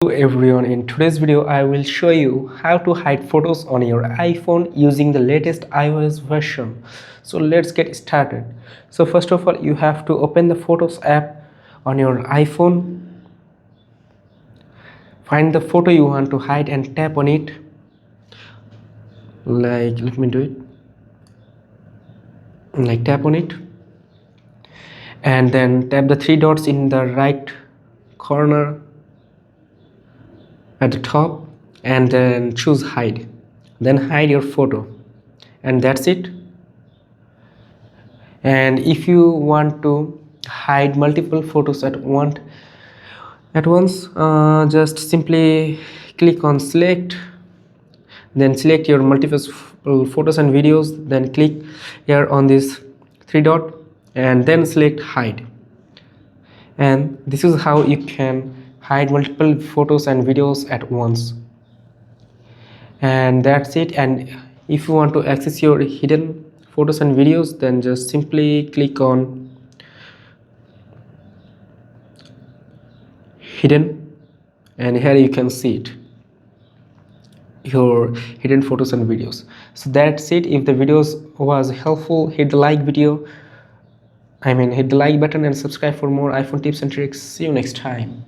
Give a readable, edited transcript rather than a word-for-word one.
Hello everyone, in today's video I will show you how to hide photos on your iPhone using the latest iOS version. So let's get started. So first of all, you have to open the Photos app on your iPhone. Find the photo you want to hide and tap on it. Let me do it. Tap on it and then tap the three dots in the right corner at the top and then choose hide. Then hide your photo and that's it. And if you want to hide multiple photos at once, just simply click on select, then select your multiple photos and videos, then click here on this three dot and then select hide. And this is how you can hide multiple photos and videos at once. And that's it. And if you want to access your hidden photos and videos, then just simply click on hidden and here you can see it, your hidden photos and videos. So that's it. If the videos was helpful, hit the like button and subscribe for more iPhone tips and tricks. See you next time.